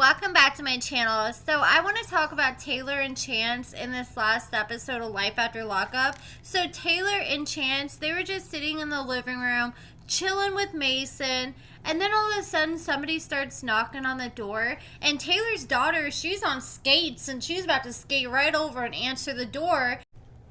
welcome back to my channel. So I want to talk about Tayler and Chance in this last episode of Life After Lockup. So Tayler and Chance, they were just sitting in the living room chilling with Mason, and then all of a sudden somebody starts knocking on the door, and Taylor's daughter, she's on skates and she's about to skate right over and answer the door.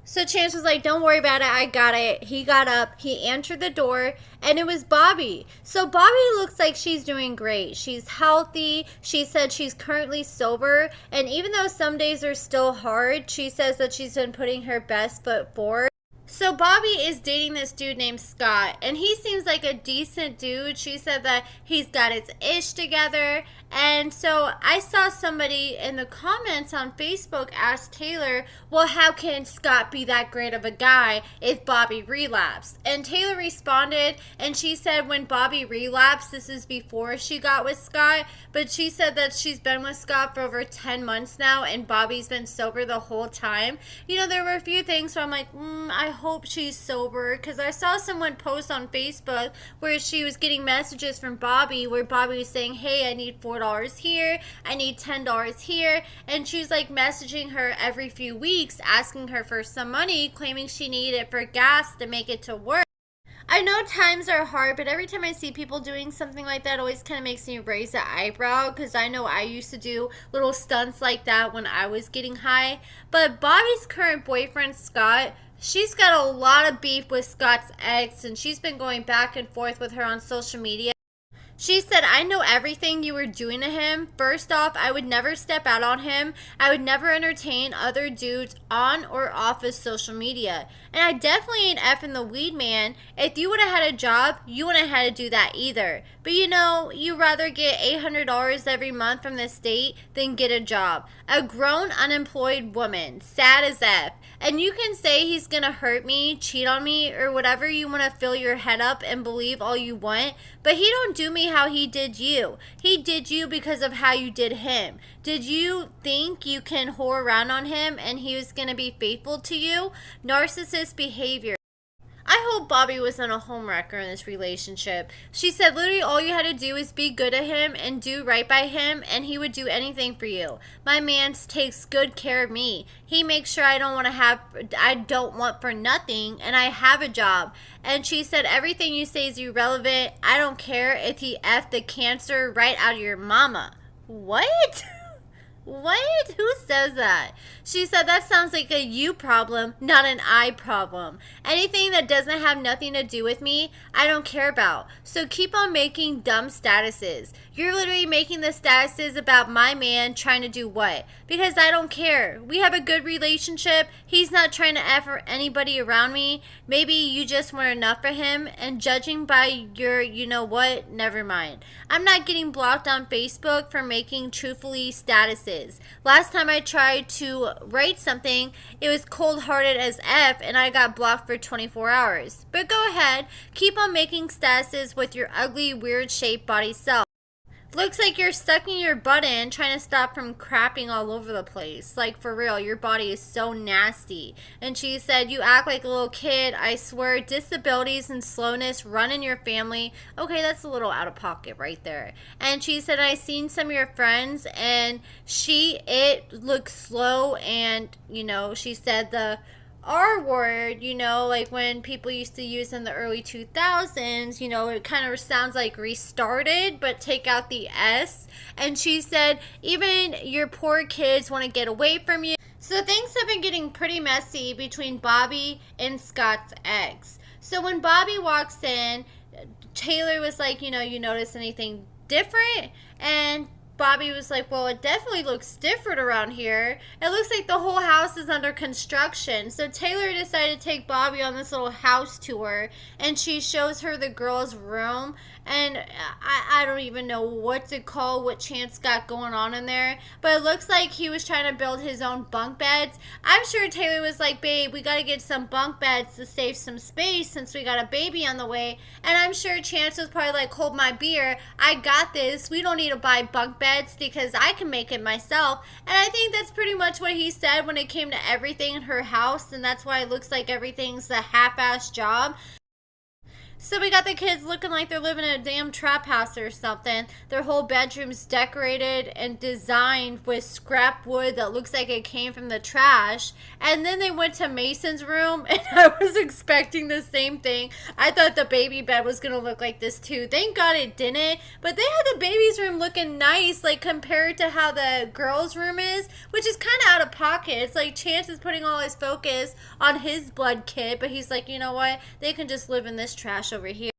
So Chance was like, don't worry about it, I got it. He got up, he answered the door, and it was Bobbi. So Bobbi looks like she's doing great. She's healthy. She said she's currently sober, and even though some days are still hard, she says that she's been putting her best foot forward. So Bobbi is dating this dude named Scott, and he seems like a decent dude. She said that he's got his ish together. And so I saw somebody in the comments on Facebook ask Tayler, well, how can Scott be that great of a guy if Bobbi relapsed? And Tayler responded, and she said when Bobbi relapsed, this is before she got with Scott, but she said that she's been with Scott for over 10 months now, and Bobbi's been sober the whole time. You know, there were a few things where I'm like, I hope she's sober, because I saw someone post on Facebook where she was getting messages from Bobbi where Bobbi was saying, hey, I need $4 here, I need $10 here, and she's like messaging her every few weeks asking her for some money, claiming she needed it for gas to make it to work. I know times are hard, but every time I see people doing something like that, it always kind of makes me raise the eyebrow, because I know I used to do little stunts like that when I was getting high. But Bobbi's current boyfriend, Scott, she's got a lot of beef with Scott's ex, and she's been going back and forth with her on social media. She said, I know everything you were doing to him. First off, I would never step out on him. I would never entertain other dudes on or off of social media. And I definitely ain't effing the weed man. If you would have had a job, you wouldn't have had to do that either. But you know, you'd rather get $800 every month from the state than get a job. A grown, unemployed woman. Sad as F. And you can say he's gonna hurt me, cheat on me, or whatever you want to fill your head up and believe all you want. But he don't do me how he did you. He did you because of how you did him. Did you think you can whore around on him and he was going to be faithful to you? Narcissist behavior. I hope Bobbi was not a homewrecker in this relationship. She said literally all you had to do is be good to him and do right by him, and he would do anything for you. My man takes good care of me. He makes sure I don't want for nothing, and I have a job. And she said everything you say is irrelevant. I don't care if he effed the cancer right out of your mama. What? What? Who says that? She said that sounds like a you problem, not an I problem. Anything that doesn't have nothing to do with me, I don't care about. So keep on making dumb statuses. You're literally making the statuses about my man trying to do what? Because I don't care. We have a good relationship. He's not trying to effort anybody around me. Maybe you just weren't enough for him, and judging by your you know what, never mind. I'm not getting blocked on Facebook for making truthfully statuses. Last time I tried to write something, it was cold-hearted as F, and I got blocked for 24 hours. But go ahead, keep on making statuses with your ugly, weird-shaped body self. Looks like you're sucking your butt in, trying to stop from crapping all over the place. Like, for real, your body is so nasty. And she said, you act like a little kid. I swear, disabilities and slowness run in your family. Okay, that's a little out of pocket right there. And she said, I seen some of your friends, and it looks slow, and, you know, she said the R word, you know, like when people used to use in the early 2000s, you know, it kind of sounds like restarted, but take out the S. And she said, even your poor kids want to get away from you. So things have been getting pretty messy between Bobbi and Scott's ex. So when Bobbi walks in, Tayler was like, you know, you notice anything different? And Bobbi was like, well, it definitely looks different around here. It looks like the whole house is under construction. So Tayler decided to take Bobbi on this little house tour, and she shows her the girl's room. And I don't even know what to call what Chance got going on in there. But it looks like he was trying to build his own bunk beds. I'm sure Tayler was like, babe, we got to get some bunk beds to save some space since we got a baby on the way. And I'm sure Chance was probably like, hold my beer. I got this. We don't need to buy bunk beds because I can make it myself. And I think that's pretty much what he said when it came to everything in her house. And that's why it looks like everything's a half-ass job. So we got the kids looking like they're living in a damn trap house or something. Their whole bedroom's decorated and designed with scrap wood that looks like it came from the trash. And then they went to Mason's room, and I was expecting the same thing. I thought the baby bed was going to look like this too. Thank God it didn't. But they had the baby's room looking nice, like compared to how the girl's room is, which is kind of out of pocket. It's like Chance is putting all his focus on his blood kid, but he's like, you know what? They can just live in this trash over here.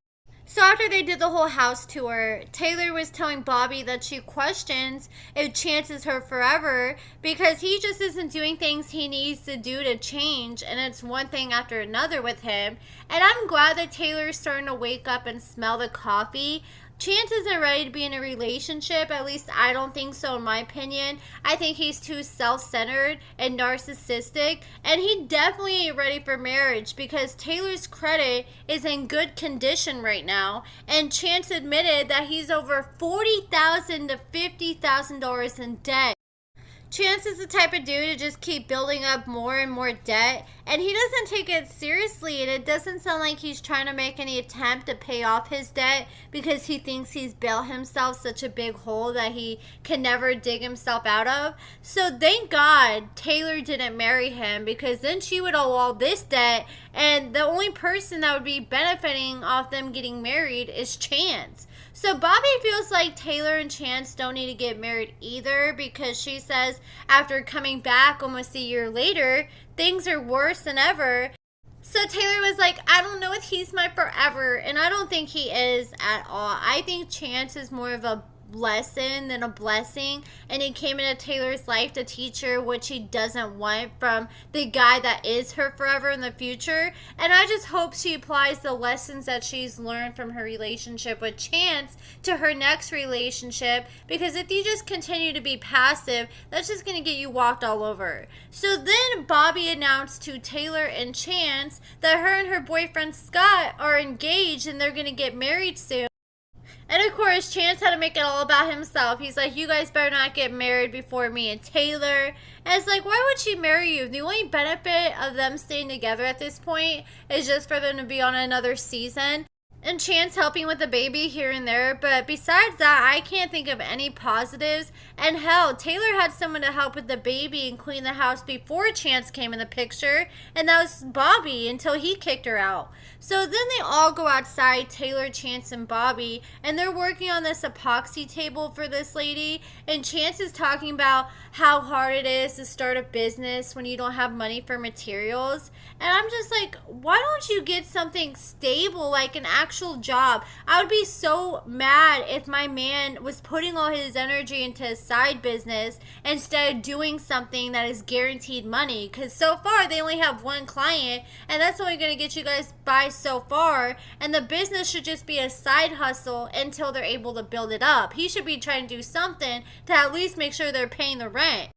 So after they did the whole house tour, Tayler was telling Bobbi that she questions if Chance is her forever because he just isn't doing things he needs to do to change, and it's one thing after another with him. And I'm glad that Taylor's starting to wake up and smell the coffee. Chance isn't ready to be in a relationship. At least I don't think so, in my opinion. I think he's too self-centered and narcissistic. And he definitely ain't ready for marriage because Taylor's credit is in good condition right now. And Chance admitted that he's over $40,000 to $50,000 in debt. Chance is the type of dude to just keep building up more and more debt, and he doesn't take it seriously, and it doesn't sound like he's trying to make any attempt to pay off his debt because he thinks he's built himself such a big hole that he can never dig himself out of. So thank God Tayler didn't marry him, because then she would owe all this debt, and the only person that would be benefiting off them getting married is Chance. So Bobbi feels like Tayler and Chance don't need to get married either, because she says after coming back almost a year later, things are worse than ever. So Tayler was like, I don't know if he's my forever, and I don't think he is at all. I think Chance is more of a lesson than a blessing, and he came into Taylor's life to teach her what she doesn't want from the guy that is her forever in the future. And I just hope she applies the lessons that she's learned from her relationship with Chance to her next relationship, because if you just continue to be passive, that's just going to get you walked all over. So then Bobbi announced to Tayler and Chance that her and her boyfriend Scott are engaged and they're going to get married soon. And of course, Chance had to make it all about himself. He's like, you guys better not get married before me and Tayler. And it's like, why would she marry you? The only benefit of them staying together at this point is just for them to be on another season. And Chance helping with the baby here and there. But besides that, I can't think of any positives. And hell, Tayler had someone to help with the baby and clean the house before Chance came in the picture. And that was Bobbi until he kicked her out. So then they all go outside, Tayler, Chance, and Bobbi. And they're working on this epoxy table for this lady. And Chance is talking about how hard it is to start a business when you don't have money for materials. And I'm just like, why don't you get something stable, like an actual job? I would be so mad if my man was putting all his energy into a side business instead of doing something that is guaranteed money, because so far they only have one client, and that's only going to get you guys by so far, and the business should just be a side hustle until they're able to build it up. He should be trying to do something to at least make sure they're paying the rent.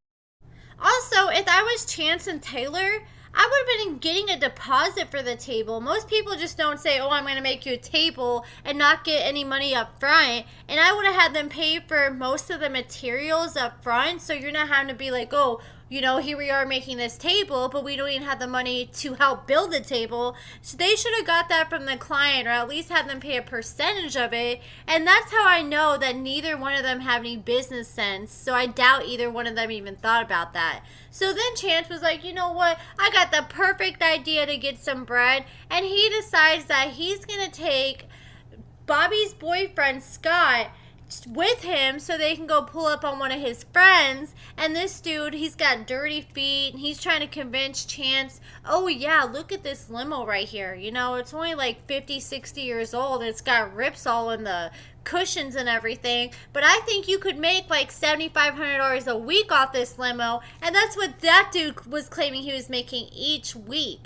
Also, if I was Chance and Tayler, I would have been getting a deposit for the table. Most people just don't say, oh, I'm going to make you a table and not get any money up front. And I would have had them pay for most of the materials up front. So you're not having to be like, oh, you know, here we are making this table, but we don't even have the money to help build the table. So they should have got that from the client, or at least have them pay a percentage of it. And that's how I know that neither one of them have any business sense. So I doubt either one of them even thought about that. So then Chance was like, you know what? I got the perfect idea to get some bread. And he decides that he's going to take Bobbi's boyfriend, Scott, with him so they can go pull up on one of his friends. And this dude, he's got dirty feet, and he's trying to convince Chance, oh yeah, look at this limo right here. You know, it's only like 50, 60 years old. It's got rips all in the cushions and everything, but I think you could make like $7,500 a week off this limo. And that's what that dude was claiming he was making each week.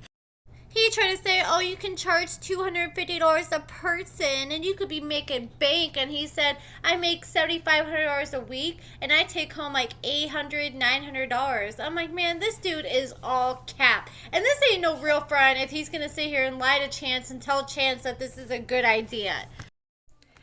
He tried to say, oh, you can charge $250 a person and you could be making bank. And he said, I make $7,500 a week and I take home like $800, $900. I'm like, man, this dude is all cap. And this ain't no real friend if he's going to sit here and lie to Chance and tell Chance that this is a good idea.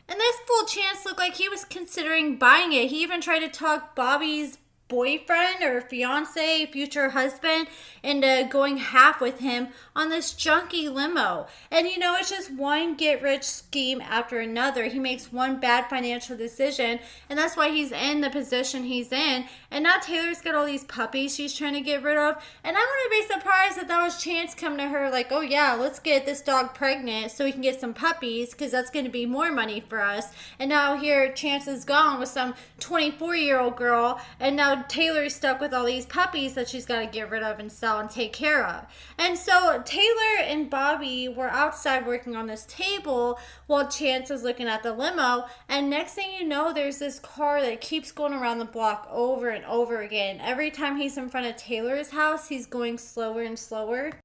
And this fool Chance looked like he was considering buying it. He even tried to talk Bobbi's boyfriend or fiance, future husband, into going half with him on this junky limo. And you know, it's just one get rich scheme after another. He makes one bad financial decision, and that's why he's in the position he's in. And now Taylor's got all these puppies she's trying to get rid of. And I wouldn't be surprised if that was Chance come to her like, oh yeah, let's get this dog pregnant so we can get some puppies, because that's going to be more money for us. And now here Chance is gone with some 24-year-old girl, and now Taylor's stuck with all these puppies that she's got to get rid of and sell and take care of. And so Tayler and Bobbi were outside working on this table while Chance was looking at the limo, and next thing you know, there's this car that keeps going around the block over and over again. Every time he's in front of Taylor's house, he's going slower and slower.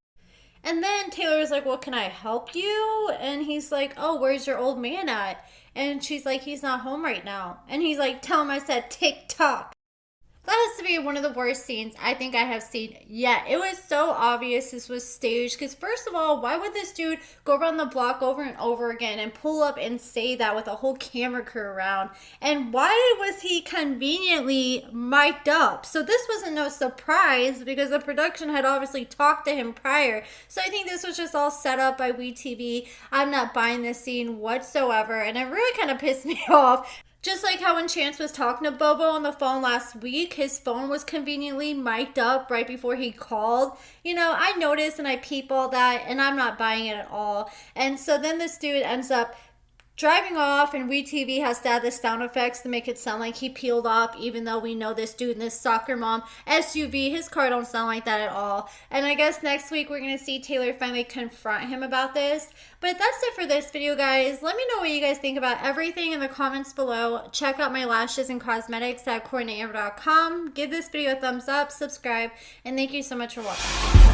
And then Taylor's like, well, can I help you? And he's like, oh, where's your old man at? And she's like, he's not home right now. And he's like, tell him I said tick-tock. That has to be one of the worst scenes I think I have seen yet. It was so obvious this was staged, because first of all, why would this dude go around the block over and over again and pull up and say that with a whole camera crew around? And why was he conveniently mic'd up? So this wasn't no surprise, because the production had obviously talked to him prior. So I think this was just all set up by wetv. I'm not buying this scene whatsoever, and it really kind of pissed me off. Just like how when Chance was talking to Bobo on the phone last week, his phone was conveniently mic'd up right before he called. You know, I noticed and I peep all that, and I'm not buying it at all. And so then this dude ends up driving off, and wetv has to add the sound effects to make it sound like he peeled off, even though we know this dude in this soccer mom SUV, his car don't sound like that at all. And I guess next week we're going to see Tayler finally confront him about this. But that's it for this video, guys. Let me know what you guys think about everything in the comments below. Check out my lashes and cosmetics at AccordingtoAmber.com. Give this video a thumbs up, subscribe, and thank you so much for watching.